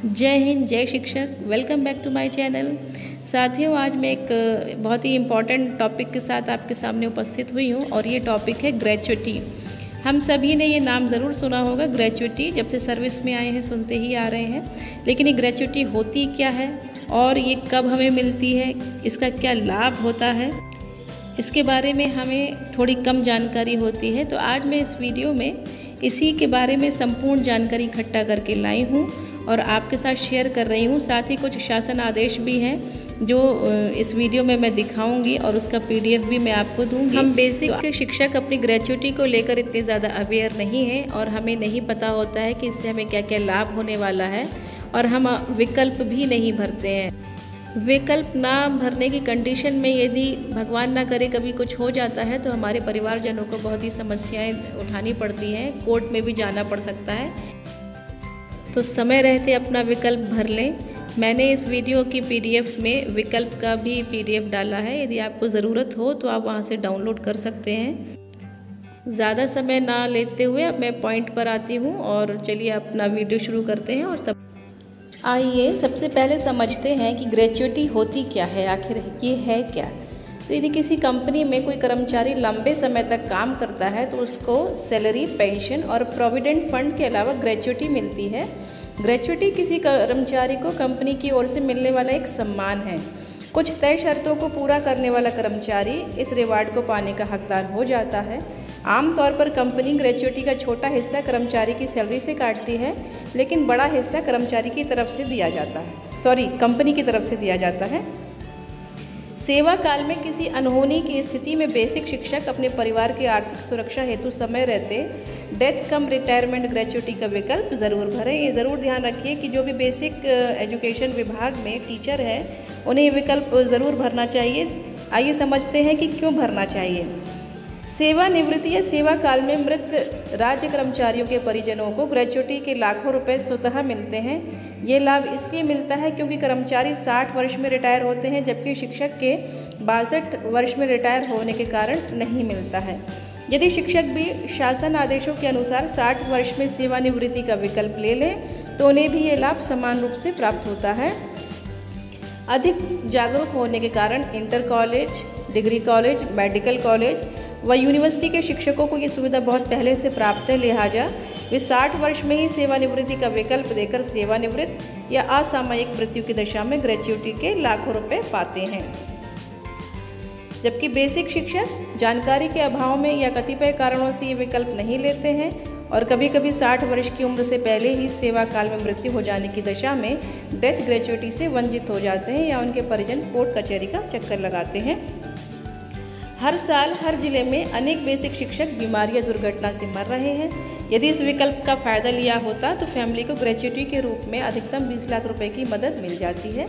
जय हिंद, जय शिक्षक। Welcome back to my channel. साथियों, आज मैं एक बहुत ही इम्पॉर्टेंट टॉपिक के साथ आपके सामने उपस्थित हुई हूँ और ये टॉपिक है ग्रेच्युटी। हम सभी ने ये नाम ज़रूर सुना होगा। ग्रेच्युटी जब से सर्विस में आए हैं सुनते ही आ रहे हैं, लेकिन ये ग्रेच्युटी होती क्या है और ये कब हमें मिलती है, इसका क्या लाभ होता है, इसके बारे में हमें थोड़ी कम जानकारी होती है। तो आज मैं इस वीडियो में इसी के बारे में संपूर्ण जानकारी इकट्ठा करके लाई हूँ और आपके साथ शेयर कर रही हूँ। साथ ही कुछ शासन आदेश भी हैं जो इस वीडियो में मैं दिखाऊंगी और उसका PDF भी मैं आपको दूंगी। हम बेसिक शिक्षक अपनी ग्रेच्युटी को लेकर इतने ज़्यादा अवेयर नहीं हैं और हमें नहीं पता होता है कि इससे हमें क्या क्या लाभ होने वाला है, और हम विकल्प भी नहीं भरते हैं। विकल्प ना भरने की कंडीशन में यदि भगवान ना करे कभी कुछ हो जाता है तो हमारे परिवारजनों को बहुत ही समस्याएं उठानी पड़ती हैं, कोर्ट में भी जाना पड़ सकता है। तो समय रहते अपना विकल्प भर लें। मैंने इस वीडियो की PDF में विकल्प का भी PDF डाला है, यदि आपको ज़रूरत हो तो आप वहां से डाउनलोड कर सकते हैं। ज़्यादा समय ना लेते हुए अब मैं पॉइंट पर आती हूँ और चलिए अपना वीडियो शुरू करते हैं। और आइए सबसे पहले समझते हैं कि ग्रेच्युटी होती क्या है, आखिर ये है क्या। तो यदि किसी कंपनी में कोई कर्मचारी लंबे समय तक काम करता है तो उसको सैलरी, पेंशन और प्रोविडेंट फंड के अलावा ग्रेच्युटी मिलती है। ग्रेच्युटी किसी कर्मचारी को कंपनी की ओर से मिलने वाला एक सम्मान है। कुछ तय शर्तों को पूरा करने वाला कर्मचारी इस रिवार्ड को पाने का हकदार हो जाता है। आमतौर पर कंपनी ग्रेच्युटी का छोटा हिस्सा कर्मचारी की सैलरी से काटती है, लेकिन बड़ा हिस्सा कर्मचारी की तरफ से दिया जाता है, कंपनी की तरफ से दिया जाता है। सेवा काल में किसी अनहोनी की स्थिति में बेसिक शिक्षक अपने परिवार की आर्थिक सुरक्षा हेतु समय रहते डेथ कम रिटायरमेंट ग्रेच्युटी का विकल्प ज़रूर भरें। ये ज़रूर ध्यान रखिए कि जो भी बेसिक एजुकेशन विभाग में टीचर है उन्हें ये विकल्प ज़रूर भरना चाहिए। आइए समझते हैं कि क्यों भरना चाहिए। सेवानिवृत्ति या सेवा काल में मृत राज्य कर्मचारियों के परिजनों को ग्रेच्युटी के लाखों रुपए स्वतः मिलते हैं। ये लाभ इसलिए मिलता है क्योंकि कर्मचारी 60 वर्ष में रिटायर होते हैं, जबकि शिक्षक के 62 वर्ष में रिटायर होने के कारण नहीं मिलता है। यदि शिक्षक भी शासन आदेशों के अनुसार 60 वर्ष में सेवानिवृत्ति का विकल्प ले लें तो उन्हें भी ये लाभ समान रूप से प्राप्त होता है। अधिक जागरूक होने के कारण inter college, degree college, medical college व यूनिवर्सिटी के शिक्षकों को ये सुविधा बहुत पहले से प्राप्त है, लिहाजा वे 60 वर्ष में ही सेवानिवृत्ति का विकल्प देकर सेवानिवृत्त या असामयिक मृत्यु की दशा में ग्रेच्युटी के लाखों रुपए पाते हैं। जबकि बेसिक शिक्षक जानकारी के अभाव में या कतिपय कारणों से ये विकल्प नहीं लेते हैं और कभी कभी 60 वर्ष की उम्र से पहले ही सेवा काल में मृत्यु हो जाने की दशा में डेथ ग्रेच्युटी से वंचित हो जाते हैं या उनके परिजन कोर्ट कचहरी का चक्कर लगाते हैं। हर साल हर जिले में अनेक बेसिक शिक्षक बीमारी या दुर्घटना से मर रहे हैं। यदि इस विकल्प का फ़ायदा लिया होता तो फैमिली को ग्रेच्युटी के रूप में अधिकतम 20 लाख रुपए की मदद मिल जाती है।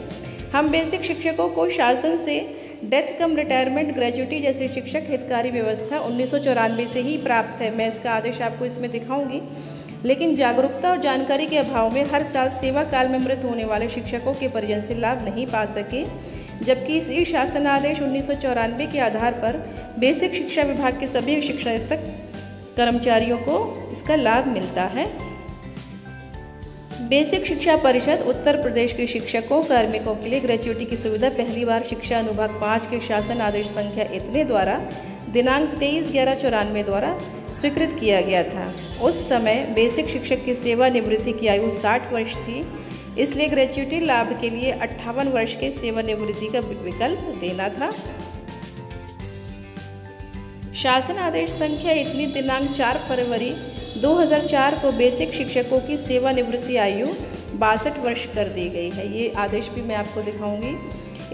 हम बेसिक शिक्षकों को शासन से डेथ कम रिटायरमेंट ग्रेच्युटी जैसे शिक्षक हितकारी व्यवस्था 1994 से ही प्राप्त है। मैं इसका आदेश आपको इसमें दिखाऊंगी, लेकिन जागरूकता और जानकारी के अभाव में हर साल सेवा काल में मृत होने वाले शिक्षकों के परिजन से लाभ नहीं पा सके, जबकि इस शासन आदेश 1994 के आधार पर बेसिक शिक्षा विभाग के सभी शिक्षातक कर्मचारियों को इसका लाभ मिलता है। बेसिक शिक्षा परिषद उत्तर प्रदेश के शिक्षकों कार्मिकों के लिए ग्रेच्युटी की सुविधा पहली बार शिक्षा अनुभाग 5 के शासन आदेश संख्या इतने द्वारा दिनांक 23/11/94 द्वारा स्वीकृत किया गया था। उस समय बेसिक शिक्षक की सेवानिवृत्ति की आयु 60 वर्ष थी, इसलिए ग्रेच्युटी लाभ के लिए 58 वर्ष के सेवानिवृत्ति का विकल्प देना था। शासन आदेश संख्या इतनी दिनांक 4 फरवरी 2004 को बेसिक शिक्षकों की सेवानिवृत्ति आयु 62 वर्ष कर दी गई है। ये आदेश भी मैं आपको दिखाऊंगी।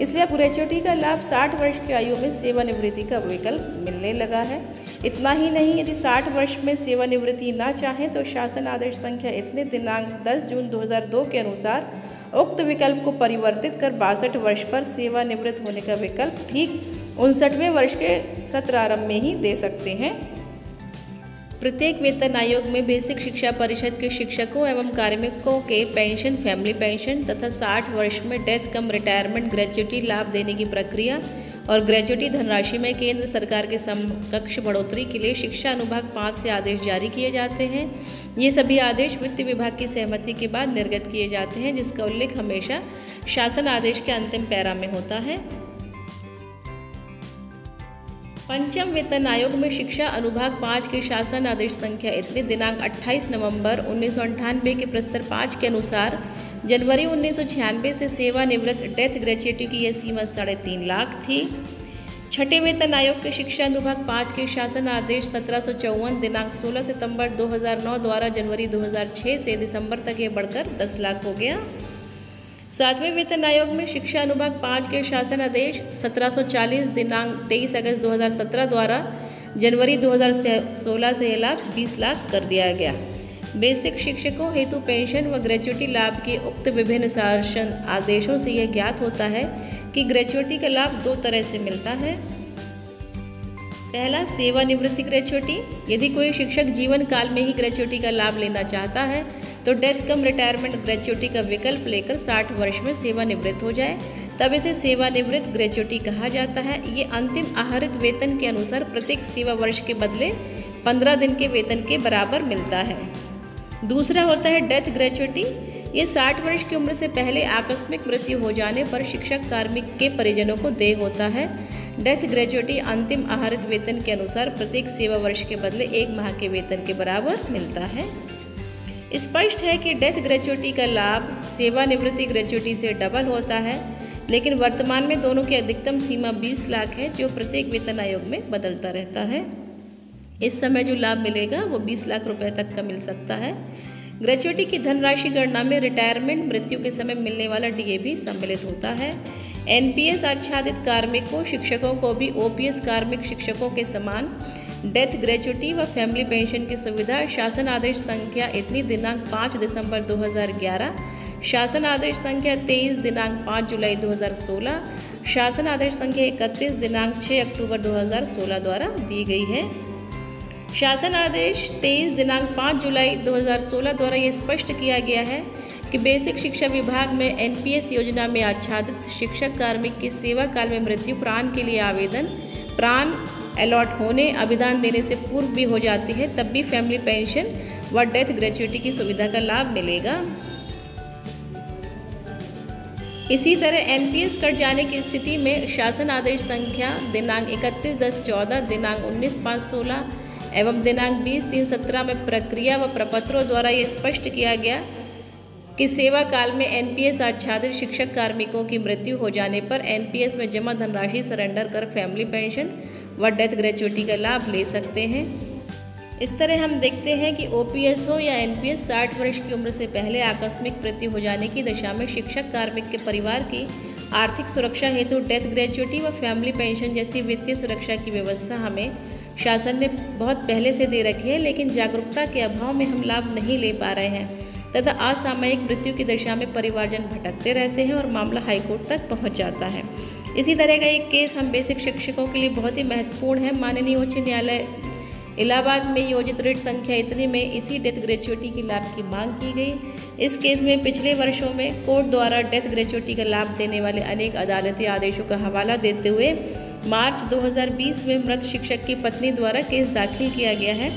इसलिए अब ग्रेच्युटी का लाभ 60 वर्ष की आयु में सेवानिवृत्ति का विकल्प मिलने लगा है। इतना ही नहीं, यदि 60 वर्ष में सेवानिवृत्ति ना चाहें तो शासन आदेश संख्या इतने दिनांक 10 जून 2002 के अनुसार उक्त विकल्प को परिवर्तित कर 62 वर्ष पर सेवानिवृत्त होने का विकल्प ठीक 59वें वर्ष के सत्रारंभ में ही दे सकते हैं। प्रत्येक वेतन आयोग में बेसिक शिक्षा परिषद के शिक्षकों एवं कार्मिकों के पेंशन, फैमिली पेंशन तथा 60 वर्ष में डेथ कम रिटायरमेंट ग्रेच्युटी लाभ देने की प्रक्रिया और ग्रेच्युटी धनराशि में केंद्र सरकार के समकक्ष बढ़ोतरी के लिए शिक्षा अनुभाग 5 से आदेश जारी किए जाते हैं। ये सभी आदेश वित्त विभाग की सहमति के बाद निर्गत किए जाते हैं, जिसका उल्लेख हमेशा शासन आदेश के अंतिम पैरा में होता है। पंचम वेतन आयोग में शिक्षा अनुभाग 5 के शासन आदेश संख्या इतने दिनांक 28 नवंबर 1998 के प्रस्तर 5 के अनुसार जनवरी 1996 से सेवानिवृत्त डेथ ग्रेच्युटी की यह सीमा 3.5 लाख थी। छठे वेतन आयोग के शिक्षा अनुभाग 5 के शासन आदेश 1754 दिनांक 16 सितंबर 2009 द्वारा जनवरी 2006 से दिसंबर तक यह बढ़कर 10 लाख हो गया। सातवें वेतन आयोग में शिक्षा अनुभाग 5 के शासन आदेश 1740 दिनांक 23 अगस्त 2017 द्वारा जनवरी 2016 से यह लाभ 20 लाख कर दिया गया। बेसिक शिक्षकों हेतु पेंशन व ग्रेच्युटी लाभ के उक्त विभिन्न शासन आदेशों से यह ज्ञात होता है कि ग्रेच्युटी का लाभ 2 तरह से मिलता है। पहला, सेवानिवृत्ति ग्रेच्युटी। यदि कोई शिक्षक जीवन काल में ही ग्रेच्युटी का लाभ लेना चाहता है तो डेथ कम रिटायरमेंट ग्रेच्युटी का विकल्प लेकर 60 वर्ष में सेवानिवृत्त हो जाए, तब इसे सेवानिवृत्त ग्रेच्युटी कहा जाता है। ये अंतिम आहरित वेतन के अनुसार प्रत्येक सेवा वर्ष के बदले 15 दिन के वेतन के बराबर मिलता है। दूसरा होता है डेथ ग्रेच्युटी। ये 60 वर्ष की उम्र से पहले आकस्मिक मृत्यु हो जाने पर शिक्षक कार्मिक के परिजनों को देय होता है। डेथ ग्रेच्युटी अंतिम आहरित वेतन के अनुसार प्रत्येक सेवा वर्ष के बदले 1 माह के वेतन के बराबर मिलता है। स्पष्ट है कि डेथ ग्रेच्युटी का लाभ सेवानिवृत्ति ग्रेच्युटी से डबल होता है, लेकिन वर्तमान में दोनों की अधिकतम सीमा 20 लाख है, जो प्रत्येक वेतन आयोग में बदलता रहता है। इस समय जो लाभ मिलेगा वो 20 लाख रुपए तक का मिल सकता है। ग्रेच्युटी की धनराशि गणना में रिटायरमेंट, मृत्यु के समय मिलने वाला डीए भी सम्मिलित होता है। एनपीएस आच्छादित कार्मिकों शिक्षकों को भी ओपीएस कार्मिक शिक्षकों के समान डेथ ग्रेच्युटी व फैमिली पेंशन की सुविधा शासन आदेश संख्या इतनी दिनांक 5 दिसंबर 2011, शासन आदेश संख्या 23 दिनांक 5 जुलाई 2016, शासन आदेश संख्या 31 दिनांक 6 अक्टूबर 2016 द्वारा दी गई है। शासन आदेश 23 दिनांक 5 जुलाई 2016 द्वारा ये स्पष्ट किया गया है कि बेसिक शिक्षा विभाग में एनपीएस योजना में आच्छादित शिक्षक कार्मिक की सेवा काल में मृत्यु प्राण के लिए आवेदन प्राण अलॉट होने अभिदान देने से पूर्व भी हो जाती है, तब भी फैमिली पेंशन व डेथ ग्रेच्युटी की सुविधा का लाभ मिलेगा। इसी तरह एनपीएस कट जाने की स्थिति में शासन आदेश संख्या दिनांक 31/10/14, दिनांक 19/5/16 एवं दिनांक 20/3/17 में प्रक्रिया व प्रपत्रों द्वारा ये स्पष्ट किया गया कि सेवा काल में एनपीएस आच्छादित शिक्षक कार्मिकों की मृत्यु हो जाने पर एनपीएस में जमा धनराशि सरेंडर कर फैमिली पेंशन व डेथ ग्रेच्युटी का लाभ ले सकते हैं। इस तरह हम देखते हैं कि ओपीएस हो या एनपीएस 60 वर्ष की उम्र से पहले आकस्मिक मृत्यु हो जाने की दशा में शिक्षक कार्मिक के परिवार की आर्थिक सुरक्षा हेतु डेथ ग्रेच्युटी व फैमिली पेंशन जैसी वित्तीय सुरक्षा की व्यवस्था हमें शासन ने बहुत पहले से दे रखी है, लेकिन जागरूकता के अभाव में हम लाभ नहीं ले पा रहे हैं तथा असामयिक मृत्यु की दशा में परिवारजन भटकते रहते हैं और मामला हाईकोर्ट तक पहुंच जाता है। इसी तरह का एक केस हम बेसिक शिक्षकों के लिए बहुत ही महत्वपूर्ण है। माननीय उच्च न्यायालय इलाहाबाद में योजित रिट संख्या इतनी में इसी डेथ ग्रेच्युटी के लाभ की मांग की गई। इस केस में पिछले वर्षों में कोर्ट द्वारा डेथ ग्रेच्युटी का लाभ देने वाले अनेक अदालती आदेशों का हवाला देते हुए मार्च 2020 में मृत शिक्षक की पत्नी द्वारा केस दाखिल किया गया है।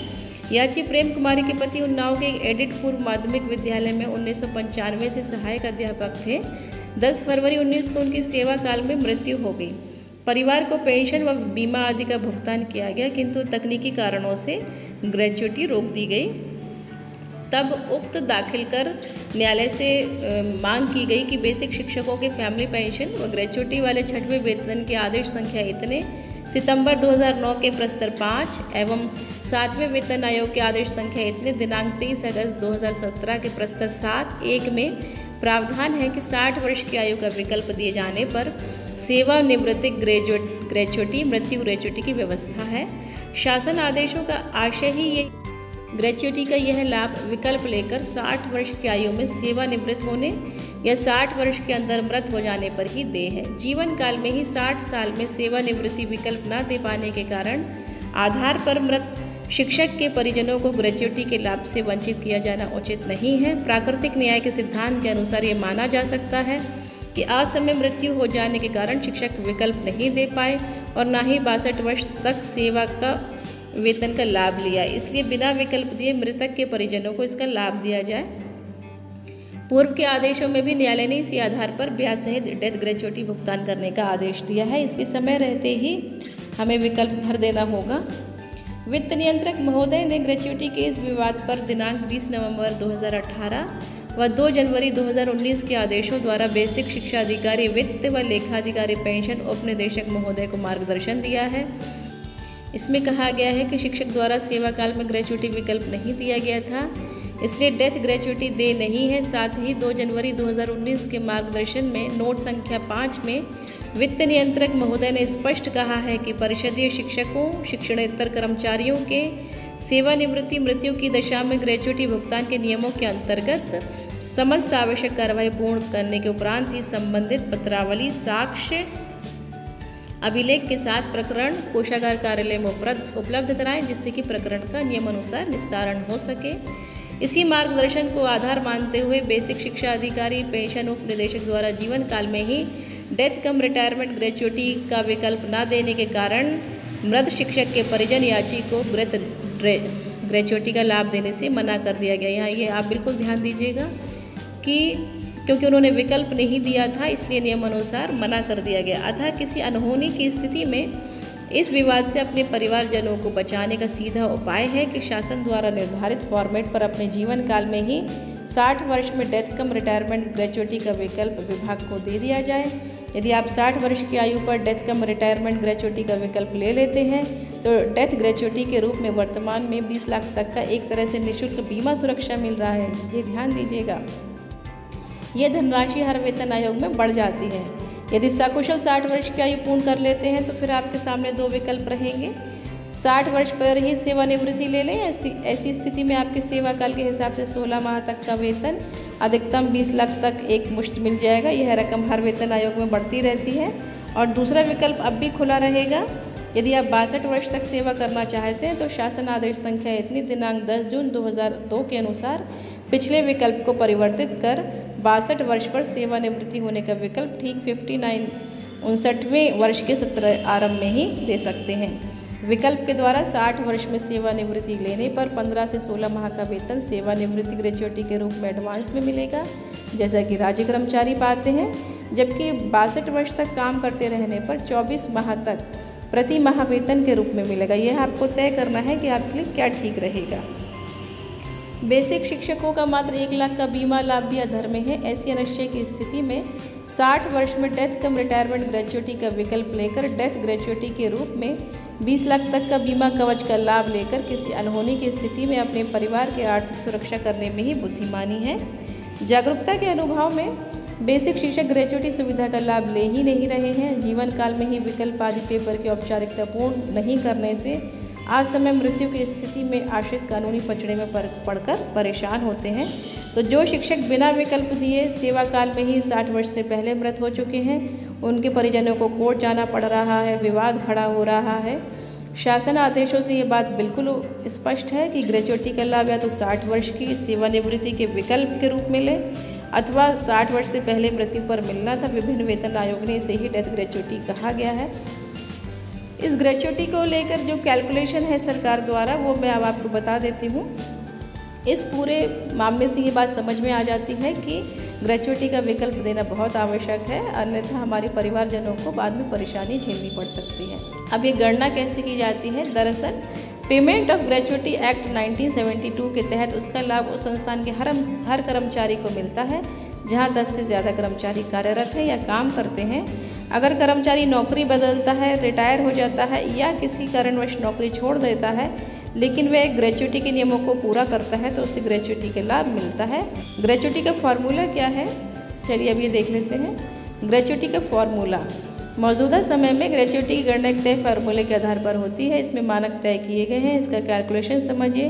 याची प्रेम कुमारी के पति उन्नाव के एडिट पूर्व माध्यमिक विद्यालय में 1995 से सहायक अध्यापक थे। 10 फरवरी 19 को उनकी सेवा काल में मृत्यु हो गई। परिवार को पेंशन व बीमा आदि का भुगतान किया गया, किंतु तकनीकी कारणों से ग्रेच्युटी रोक दी गई। तब उक्त दाखिल कर न्यायालय से मांग की गई कि बेसिक शिक्षकों के फैमिली पेंशन व ग्रेच्युटी वाले 6वें वेतन के आदेश संख्या इतने सितंबर 2009 के प्रस्तर 5 एवं 7वें वेतन आयोग के आदेश संख्या इतने दिनांक 23 अगस्त 2017 के प्रस्तर 7(1) में प्रावधान है कि 60 वर्ष की आयु का विकल्प दिए जाने पर सेवानिवृत्ति ग्रेच्युटी मृत्यु ग्रेच्युटी की व्यवस्था है। शासन आदेशों का आशय ही ये ग्रेच्युटी का यह लाभ विकल्प लेकर 60 वर्ष की आयु में सेवानिवृत्त होने या 60 वर्ष के अंदर मृत हो जाने पर ही दे है। जीवन काल में ही 60 साल में सेवानिवृत्ति विकल्प न दे पाने के कारण आधार पर मृत शिक्षक के परिजनों को ग्रेच्युटी के लाभ से वंचित किया जाना उचित नहीं है। प्राकृतिक न्याय के सिद्धांत के अनुसार ये माना जा सकता है कि असमय मृत्यु हो जाने के कारण शिक्षक विकल्प नहीं दे पाए और ना ही 62 वर्ष तक सेवा का वेतन का लाभ लिया। इसलिए बिना विकल्प दिए मृतक के परिजनों को इसका लाभ दिया जाए। पूर्व के आदेशों में भी न्यायालय ने इसी आधार पर ब्याज सहित डेथ ग्रेच्युटी भुगतान करने का आदेश दिया है। इसलिए समय रहते ही हमें विकल्प भर देना होगा। वित्त नियंत्रक महोदय ने ग्रेच्युटी के इस विवाद पर दिनांक 20 नवंबर 2018 व 2 जनवरी 2019 के आदेशों द्वारा बेसिक शिक्षा अधिकारी वित्त व लेखाधिकारी पेंशन उप निदेशक महोदय को मार्गदर्शन दिया है। इसमें कहा गया है कि शिक्षक द्वारा सेवा काल में ग्रेच्युटी विकल्प नहीं दिया गया था, इसलिए डेथ ग्रेच्युटी दे नहीं है। साथ ही 2 जनवरी 2019 के मार्गदर्शन में नोट संख्या 5 में वित्त नियंत्रक महोदय ने स्पष्ट कहा है कि परिषदीय शिक्षकों, शिक्षणेतर कर्मचारियों के सेवानिवृत्ति मृत्यु की दशा में ग्रेच्युटी भुगतान के नियमों के अंतर्गत समस्त आवश्यक कार्रवाई पूर्ण करने के उपरांत ही संबंधित पत्रावली, साक्ष्य, अभिलेख के साथ प्रकरण कोषागार कार्यालय में उपलब्ध कराएं, जिससे कि प्रकरण का नियमानुसार निस्तारण हो सके। इसी मार्गदर्शन को आधार मानते हुए बेसिक शिक्षा अधिकारी पेंशन उप निदेशक द्वारा जीवन काल में ही डेथ कम रिटायरमेंट ग्रेच्युटी का विकल्प न देने के कारण मृत शिक्षक के परिजन याची को ग्रेच्युटी का लाभ देने से मना कर दिया गया। यहाँ ये आप बिल्कुल ध्यान दीजिएगा कि क्योंकि उन्होंने विकल्प नहीं दिया था, इसलिए नियमानुसार मना कर दिया गया। अतः किसी अनहोनी की स्थिति में इस विवाद से अपने परिवारजनों को बचाने का सीधा उपाय है कि शासन द्वारा निर्धारित फॉर्मेट पर अपने जीवन काल में ही 60 वर्ष में डेथ कम रिटायरमेंट ग्रेच्युटी का विकल्प विभाग को दे दिया जाए। यदि आप 60 वर्ष की आयु पर डेथ कम रिटायरमेंट ग्रेच्युटी का विकल्प ले लेते हैं तो डेथ ग्रेच्युटी के रूप में वर्तमान में 20 लाख तक का एक तरह से निःशुल्क बीमा सुरक्षा मिल रहा है। ये ध्यान दीजिएगा। ये धनराशि हर वेतन आयोग में बढ़ जाती है। यदि सकुशल 60 वर्ष की आयु पूर्ण कर लेते हैं तो फिर आपके सामने 2 विकल्प रहेंगे। 60 वर्ष पर ही सेवानिवृत्ति ले लें। ऐसी स्थिति में आपके सेवा काल के हिसाब से 16 माह तक का वेतन अधिकतम 20 लाख तक एक मुश्त मिल जाएगा। यह रकम हर वेतन आयोग में बढ़ती रहती है। और दूसरा विकल्प अब भी खुला रहेगा। यदि आप 62 वर्ष तक सेवा करना चाहते हैं तो शासन आदेश संख्या इतनी दिनांक 10 जून 2002 के अनुसार पिछले विकल्प को परिवर्तित कर 62 वर्ष पर सेवानिवृत्ति होने का विकल्प ठीक 59वें वर्ष के सत्र आरंभ में ही दे सकते हैं। विकल्प के द्वारा 60 वर्ष में सेवानिवृत्ति लेने पर 15 से 16 माह का वेतन सेवानिवृत्ति ग्रेच्युटी के रूप में एडवांस में मिलेगा, जैसा कि राज्य कर्मचारी पाते हैं। जबकि 62 वर्ष तक काम करते रहने पर 24 माह तक प्रति माह वेतन के रूप में मिलेगा। यह आपको तय करना है कि आपके लिए क्या ठीक रहेगा। बेसिक शिक्षकों का मात्र 1 लाख का बीमा लाभ भी अधर्म है। ऐसी अनिश्चय की स्थिति में 60 वर्ष में डेथ कम रिटायरमेंट ग्रेच्युटी का विकल्प लेकर डेथ ग्रेच्युटी के रूप में 20 लाख तक का बीमा कवच का लाभ लेकर किसी अनहोनी की स्थिति में अपने परिवार की आर्थिक सुरक्षा करने में ही बुद्धिमानी है। जागरूकता के अनुभव में बेसिक शिक्षक ग्रेच्युटी सुविधा का लाभ ले ही नहीं रहे हैं। जीवन काल में ही विकल्प आदि पेपर की औपचारिकता पूर्ण नहीं करने से आज समय मृत्यु की स्थिति में आश्रित कानूनी पचड़े में पड़कर परेशान होते हैं। तो जो शिक्षक बिना विकल्प दिए सेवा काल में ही 60 वर्ष से पहले मृत हो चुके हैं, उनके परिजनों को कोर्ट जाना पड़ रहा है, विवाद खड़ा हो रहा है। शासन आदेशों से ये बात बिल्कुल स्पष्ट है कि ग्रेच्युटी का लाभ या तो 60 वर्ष की सेवानिवृत्ति के विकल्प के रूप में ले अथवा 60 वर्ष से पहले मृत्यु पर मिलना था। विभिन्न वेतन आयोग ने इसे ही डेथ ग्रेच्युटी कहा गया है। इस ग्रेच्युटी को लेकर जो कैलकुलेशन है सरकार द्वारा वो मैं अब आपको बता देती हूँ। इस पूरे मामले से ये बात समझ में आ जाती है कि ग्रेच्युटी का विकल्प देना बहुत आवश्यक है, अन्यथा हमारे परिवारजनों को बाद में परेशानी झेलनी पड़ सकती है। अब ये गणना कैसे की जाती है? दरअसल पेमेंट ऑफ ग्रेच्युटी एक्ट 1972 के तहत उसका लाभ उस संस्थान के हर कर्मचारी को मिलता है जहाँ 10 से ज़्यादा कर्मचारी कार्यरत हैं या काम करते हैं। अगर कर्मचारी नौकरी बदलता है, रिटायर हो जाता है या किसी कारणवश नौकरी छोड़ देता है लेकिन वह ग्रेच्युटी के नियमों को पूरा करता है तो उसे ग्रेच्युटी का लाभ मिलता है। ग्रेच्युटी का फॉर्मूला क्या है? चलिए अब ये देख लेते हैं। ग्रेच्युटी का फॉर्मूला मौजूदा समय में ग्रेच्युटी की गणना एक तय फार्मूले के आधार पर होती है। इसमें मानक तय किए गए हैं। इसका कैलकुलेशन समझिए।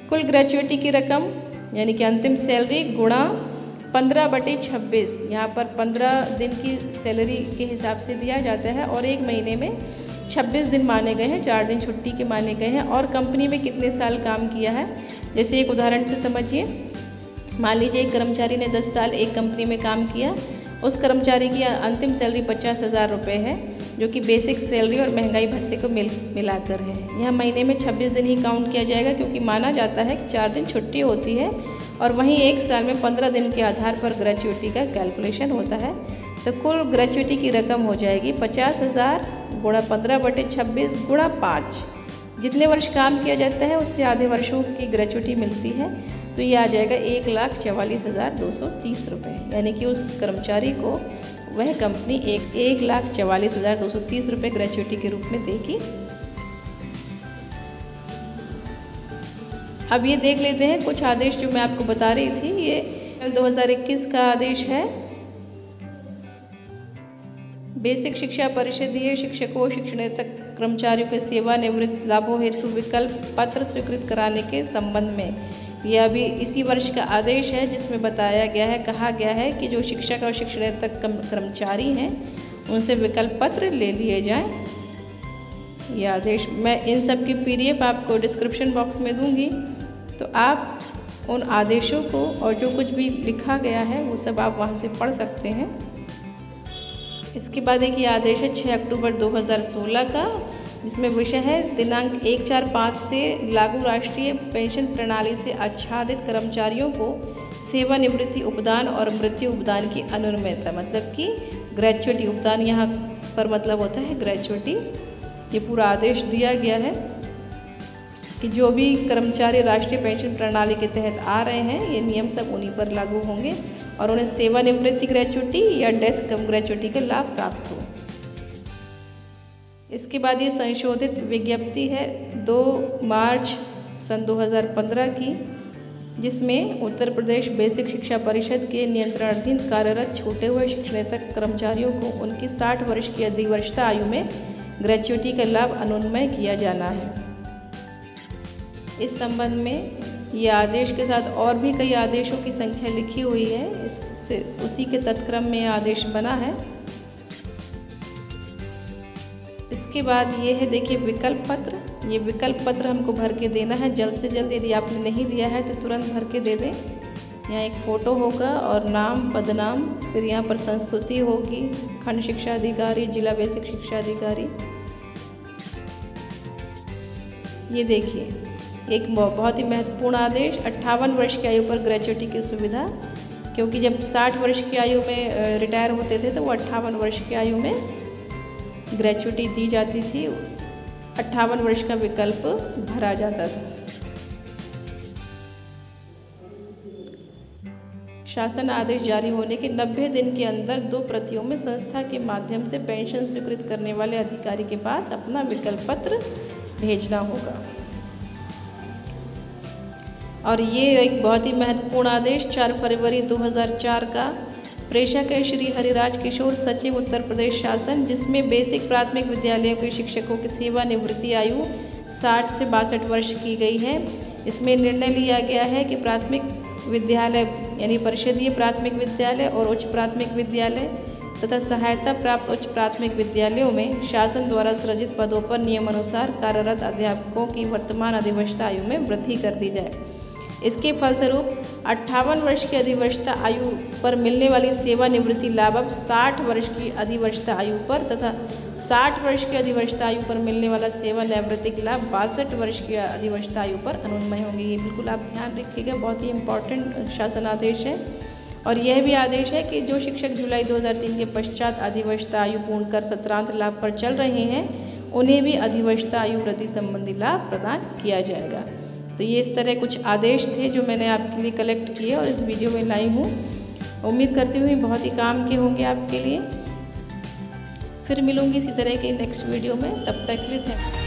कुल ग्रेच्युटी की रकम यानी कि अंतिम सैलरी गुणा 15/26। यहाँ पर 15 दिन की सैलरी के हिसाब से दिया जाता है और एक महीने में 26 दिन माने गए हैं, 4 दिन छुट्टी के माने गए हैं और कंपनी में कितने साल काम किया है। जैसे एक उदाहरण से समझिए। मान लीजिए एक कर्मचारी ने 10 साल एक कंपनी में काम किया उस कर्मचारी की अंतिम सैलरी 50,000 रुपये है, जो कि बेसिक सैलरी और महंगाई भत्ते को मिलाकर है। यह महीने में 26 दिन ही काउंट किया जाएगा, क्योंकि माना जाता है कि 4 दिन छुट्टी होती है और वहीं एक साल में 15 दिन के आधार पर ग्रेच्युटी का कैलकुलेशन होता है। तो कुल ग्रेच्युटी की रकम हो जाएगी 50,000 गुणा 15/26 गुणा 5। जितने वर्ष काम किया जाता है उससे आधे वर्षों की ग्रेच्युटी मिलती है। तो ये आ जाएगा 1,44,230 रुपये, यानी कि उस कर्मचारी को वह कंपनी 1,44,230 रुपये ग्रेच्युटी के रूप में देगी। अब ये देख लेते हैं कुछ आदेश जो मैं आपको बता रही थी। ये 2021 का आदेश है। बेसिक शिक्षा परिषदीय शिक्षकों शिक्षणेतर कर्मचारियों के सेवानिवृत्ति लाभों हेतु विकल्प पत्र स्वीकृत कराने के संबंध में यह अभी इसी वर्ष का आदेश है, जिसमें बताया गया है, कहा गया है कि जो शिक्षक और शिक्षणेतर कर्मचारी हैं उनसे विकल्प पत्र ले लिए जाएं। यह आदेश मैं इन सब की PDF आपको डिस्क्रिप्शन बॉक्स में दूंगी, तो आप उन आदेशों को और जो कुछ भी लिखा गया है वो सब आप वहां से पढ़ सकते हैं। इसके बाद एक ये आदेश है 6 अक्टूबर 2016 का, जिसमें विषय है दिनांक 1/4/5 से लागू राष्ट्रीय पेंशन प्रणाली से आच्छादित कर्मचारियों को सेवानिवृत्ति उपदान और मृत्यु उपदान की अनुमति, मतलब कि ग्रेच्युटी उपदान यहाँ पर मतलब होता है ग्रेच्युटी। ये पूरा आदेश दिया गया है कि जो भी कर्मचारी राष्ट्रीय पेंशन प्रणाली के तहत आ रहे हैं, ये नियम सब उन्हीं पर लागू होंगे और उन्हें सेवानिवृत्ति ग्रेच्युटी या डेथ कम ग्रेच्युटी का लाभ प्राप्त हो। इसके बाद ये संशोधित विज्ञप्ति है 2 मार्च सन 2015 की, जिसमें उत्तर प्रदेश बेसिक शिक्षा परिषद के नियंत्रणाधीन कार्यरत छूटे हुए शिक्षणेतर कर्मचारियों को उनकी 60 वर्ष की अधिवर्षता आयु में ग्रेच्युटी का लाभ अनुन्मय किया जाना है। इस संबंध में ये आदेश के साथ और भी कई आदेशों की संख्या लिखी हुई है, इससे उसी के तत्क्रम में यह आदेश बना है। इसके बाद ये है, देखिए, विकल्प पत्र। ये विकल्प पत्र हमको भर के देना है जल्द से जल्द। यदि आपने नहीं दिया है तो तुरंत भर के दे दें। यहाँ एक फ़ोटो होगा और नाम, पदनाम, फिर यहाँ पर संस्तुति होगी, खंड शिक्षा अधिकारी, जिला बेसिक शिक्षा अधिकारी। ये देखिए एक बहुत ही महत्वपूर्ण आदेश, 58 वर्ष की आयु पर ग्रेच्युटी की सुविधा, क्योंकि जब 60 वर्ष की आयु में रिटायर होते थे तो वो 58 वर्ष की आयु में ग्रेच्युटी दी जाती थी। 58 वर्ष का विकल्प भरा जाता था। शासन आदेश जारी होने के 90 दिन के अंदर 2 प्रतियों में संस्था के माध्यम से पेंशन स्वीकृत करने वाले अधिकारी के पास अपना विकल्प पत्र भेजना होगा। और ये एक बहुत ही महत्वपूर्ण आदेश 4 फरवरी 2004 का, प्रेषक है श्री हरिराज किशोर, सचिव उत्तर प्रदेश शासन, जिसमें बेसिक प्राथमिक विद्यालयों के शिक्षकों की सेवानिवृत्ति आयु 60 से 62 वर्ष की गई है। इसमें निर्णय लिया गया है कि प्राथमिक विद्यालय यानी परिषदीय प्राथमिक विद्यालय और उच्च प्राथमिक विद्यालय तथा सहायता प्राप्त उच्च प्राथमिक विद्यालयों में शासन द्वारा सृजित पदों पर नियमानुसार कार्यरत अध्यापकों की वर्तमान अधिवर्षता आयु में वृद्धि कर दी जाए। इसके फलस्वरूप 58 वर्ष की अधिवर्षता आयु पर मिलने वाली सेवानिवृत्ति लाभ अब 60 वर्ष की अधिवर्षता आयु पर तथा 60 वर्ष की अधिवर्षता आयु पर मिलने वाला सेवानिवृत्ति लाभ 62 वर्ष की अधिवर्षता आयु पर अनुन्मय होंगे। ये बिल्कुल आप ध्यान रखिएगा, बहुत ही इम्पॉर्टेंट शासन आदेश है। और यह भी आदेश है कि जो शिक्षक जुलाई 2003 के पश्चात अधिवर्षता आयु पूर्ण कर सत्रांत लाभ पर चल रहे हैं, उन्हें भी अधिवर्षता आयु वृद्धि संबंधी लाभ प्रदान किया जाएगा। तो ये इस तरह कुछ आदेश थे जो मैंने आपके लिए कलेक्ट किए और इस वीडियो में लाई हूँ। उम्मीद करती हूँ बहुत ही काम के होंगे आपके लिए। फिर मिलूँगी इसी तरह के नेक्स्ट वीडियो में, तब तक के लिए थैंक यू।